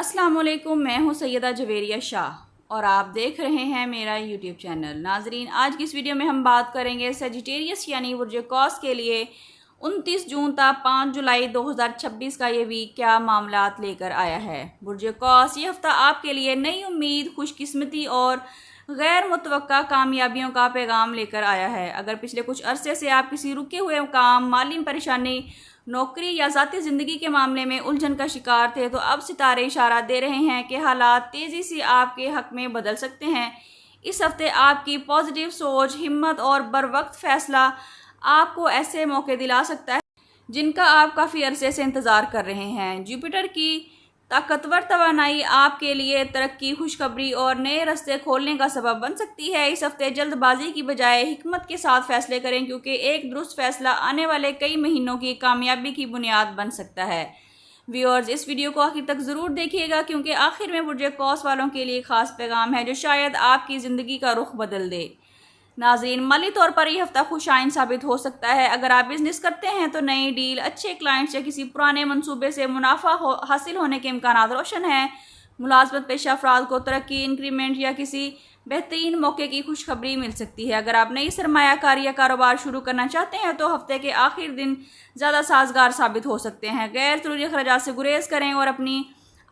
अस्सलाम वालेकुम, मैं हूं सैयदा जवेरिया शाह और आप देख रहे हैं मेरा यूट्यूब चैनल। नाजरीन, आज की इस वीडियो में हम बात करेंगे सेजिटेरियस यानी बुर्ज कौस के लिए 29 जून तक 5 जुलाई 2026 का ये वीक क्या मामलात लेकर आया है। बुर्ज कौस ये हफ्ता आपके लिए नई उम्मीद, खुशकिस्मती और गैर मुतवक्का कामयाबियों का पैगाम लेकर आया है। अगर पिछले कुछ अरसे से आप किसी रुके हुए काम, माली परेशानी, नौकरी या ज़ाती ज़िंदगी के मामले में उलझन का शिकार थे, तो अब सितारे इशारा दे रहे हैं कि हालात तेज़ी से आपके हक़ में बदल सकते हैं। इस हफ्ते आपकी पॉजिटिव सोच, हिम्मत और बरवक्त फ़ैसला आपको ऐसे मौके दिला सकता है जिनका आप काफ़ी अरसे से इंतज़ार कर रहे हैं। जुपिटर की ताकतवर तवानाई आपके लिए तरक्की, खुशखबरी और नए रास्ते खोलने का सबब बन सकती है। इस हफ्ते जल्दबाजी की बजाय हिकमत के साथ फैसले करें, क्योंकि एक दुरुस्त फैसला आने वाले कई महीनों की कामयाबी की बुनियाद बन सकता है। व्यूअर्स, इस वीडियो को आखिर तक ज़रूर देखिएगा, क्योंकि आखिर में बुर्ज कौस वालों के लिए ख़ास पैगाम है जो शायद आपकी ज़िंदगी का रुख बदल दे। नाज़रीन, माली तौर पर यह हफ्ता खुशाइन साबित हो सकता है। अगर आप बिजनेस करते हैं तो नई डील, अच्छे क्लाइंट्स या किसी पुराने मंसूबे से मुनाफा हासिल होने के इम्कानात रोशन हैं। मुलाजमत पेशा अफराद को तरक्की, इंक्रीमेंट या किसी बेहतरीन मौके की खुशखबरी मिल सकती है। अगर आप नई सरमायाकारी या कारोबार शुरू करना चाहते हैं तो हफ्ते के आखिर दिन ज़्यादा साजगार साबित हो सकते हैं। गैर ज़रूरी अखराजात से गुरेज करें और अपनी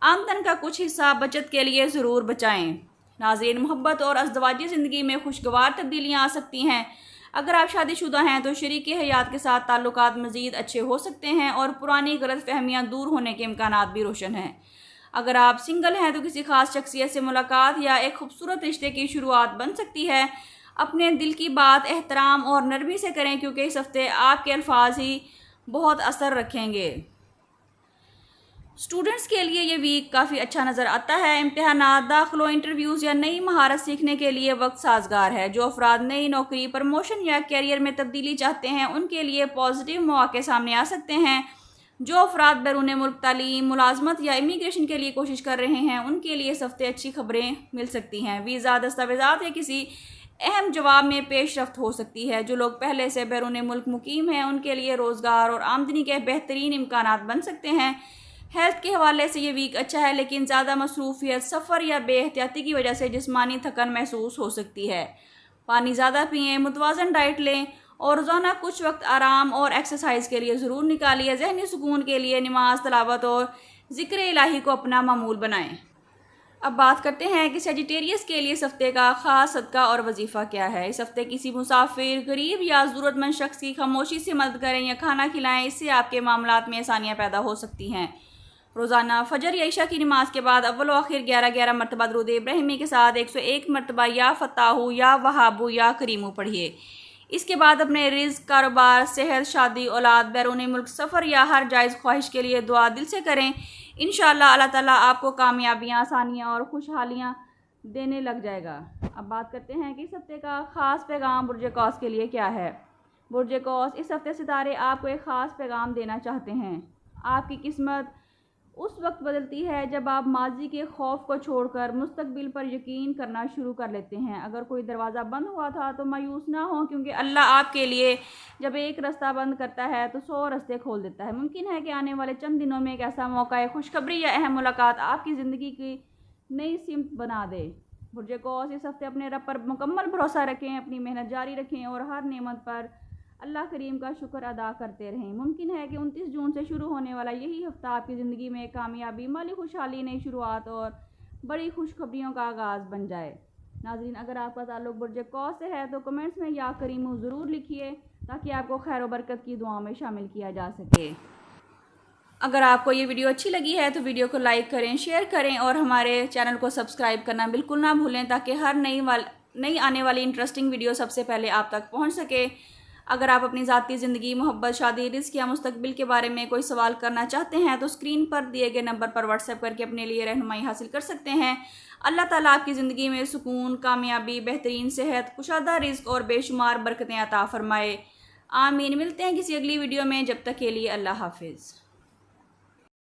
आमदन का कुछ हिस्सा बचत के लिए ज़रूर बचाएँ। नाज़रीन, मोहब्बत और अज़दवाजी ज़िंदगी में खुशगवार तब्दीलियाँ आ सकती हैं। अगर आप शादीशुदा हैं तो शरीक हयात के साथ ताल्लुकात मज़ीद अच्छे हो सकते हैं और पुरानी गलतफहमियाँ दूर होने के इम्कानात भी रोशन हैं। अगर आप सिंगल हैं तो किसी खास शख्सियत से मुलाकात या एक खूबसूरत रिश्ते की शुरुआत बन सकती है। अपने दिल की बात एहतराम और नरमी से करें, क्योंकि इस हफ्ते आपके अल्फाज ही बहुत असर रखेंगे। स्टूडेंट्स के लिए ये वीक काफ़ी अच्छा नज़र आता है। इम्तिहानात, दाखिलों, इंटरव्यूज़ या नई महारत सीखने के लिए वक्त साजगार है। जो अफराद नई नौकरी, प्रमोशन या कैरियर में तब्दीली चाहते हैं उनके लिए पॉजिटिव मौके सामने आ सकते हैं। जो अफराद बैरून मुल्क तालीम, मुलाजमत या इमिग्रेशन के लिए कोशिश कर रहे हैं उनके लिए इस हफ्ते अच्छी खबरें मिल सकती हैं। वीज़ा, दस्तावेज़ात या किसी अहम जवाब में पेशरफ्त हो सकती है। जो लोग पहले से बैरून मुल्क मुकीम हैं उनके लिए रोज़गार और आमदनी के बेहतरीन इम्कानात बन सकते हैं। हेल्थ के हवाले से ये वीक अच्छा है, लेकिन ज़्यादा मसरूफियत, सफ़र या बेहतियाती की वजह से जिस्मानी थकन महसूस हो सकती है। पानी ज़्यादा पिएँ, मुतवाज़न डाइट लें और रोज़ाना कुछ वक्त आराम और एक्सरसाइज के लिए ज़रूर निकालिए। ज़हनी सुकून के लिए नमाज, तिलावत और ज़िक्र इलाही को अपना मामूल बनाएं। अब बात करते हैं कि सेजिटेरियस के लिए इस हफ्ते का ख़ास सदका और वजीफ़ा क्या है। इस हफ्ते किसी मुसाफिर, गरीब या ज़रूरतमंद शख्स की खामोशी से मदद करें या खाना खिलाएं। इससे आपके मामलात में आसानियाँ पैदा हो सकती हैं। रोज़ाना फजर या इशा की नमाज के बाद अव्वल आखिर 11-11 मरतबा दुरूद इब्राहिमी के साथ 101 मरतबा या फ़ताहू या वहाबू या करीमू पढ़िए। इसके बाद अपने रिज़्क़, कारोबार, सेहत, शादी, औलाद, बैरून मुल्क सफ़र या हर जायज़ ख्वाहिश के लिए दुआ दिल से करें। इंशाअल्लाह अल्लाह ताला आपको कामयाबियाँ, आसानियाँ और खुशहालियाँ देने लग जाएगा। अब बात करते हैं कि इस हफ्ते का ख़ास पैगाम बुर्ज कौस के लिए क्या है। बुर्ज कौस, इस हफ्ते सितारे आपको एक ख़ास पैगाम देना चाहते हैं। आपकी किस्मत उस वक्त बदलती है जब आप माजी के खौफ को छोड़कर मुस्तकबिल पर यकीन करना शुरू कर लेते हैं। अगर कोई दरवाज़ा बंद हुआ था तो मायूस ना हो, क्योंकि अल्लाह आपके लिए जब एक रास्ता बंद करता है तो 100 रास्ते खोल देता है। मुमकिन है कि आने वाले चंद दिनों में एक ऐसा मौका है, खुशखबरी या अहम मुलाकात आपकी ज़िंदगी की नई सिमत बना दे। बुर्ज कौस, इस हफ्ते अपने रब पर मुकम्मल भरोसा रखें, अपनी मेहनत जारी रखें और हर नेमत पर अल्लाह करीम का शुक्र अदा करते रहें। मुमकिन है कि 29 जून से शुरू होने वाला यही हफ्ता आपकी ज़िंदगी में कामयाबी, माली खुशहाली, नई शुरुआत और बड़ी खुशखबरियों का आगाज़ बन जाए। नाज़रीन, अगर आपका ताल्लुक़ बुर्ज कौस से है तो कमेंट्स में या करीमू ज़रूर लिखिए, ताकि आपको खैर व बरकत की दुआओं में शामिल किया जा सके। अगर आपको ये वीडियो अच्छी लगी है तो वीडियो को लाइक करें, शेयर करें और हमारे चैनल को सब्सक्राइब करना बिल्कुल ना भूलें, ताकि हर नई आने वाली इंटरेस्टिंग वीडियो सबसे पहले आप तक पहुँच सके। अगर आप अपनी ज़ाती ज़िंदगी, मोहब्बत, शादी, रिज़्क़ या मुस्तकबिल के बारे में कोई सवाल करना चाहते हैं तो स्क्रीन पर दिए गए नंबर पर व्हाट्सएप करके अपने लिए रहनुमाई हासिल कर सकते हैं। अल्लाह ताला आपकी ज़िंदगी में सुकून, कामयाबी, बेहतरीन सेहत, कुशादा रिज़्क़ और बेशुमार बरकतें अता फ़रमाए। आमीन। मिलते हैं किसी अगली वीडियो में, जब तक के लिए अल्लाह हाफ़िज़।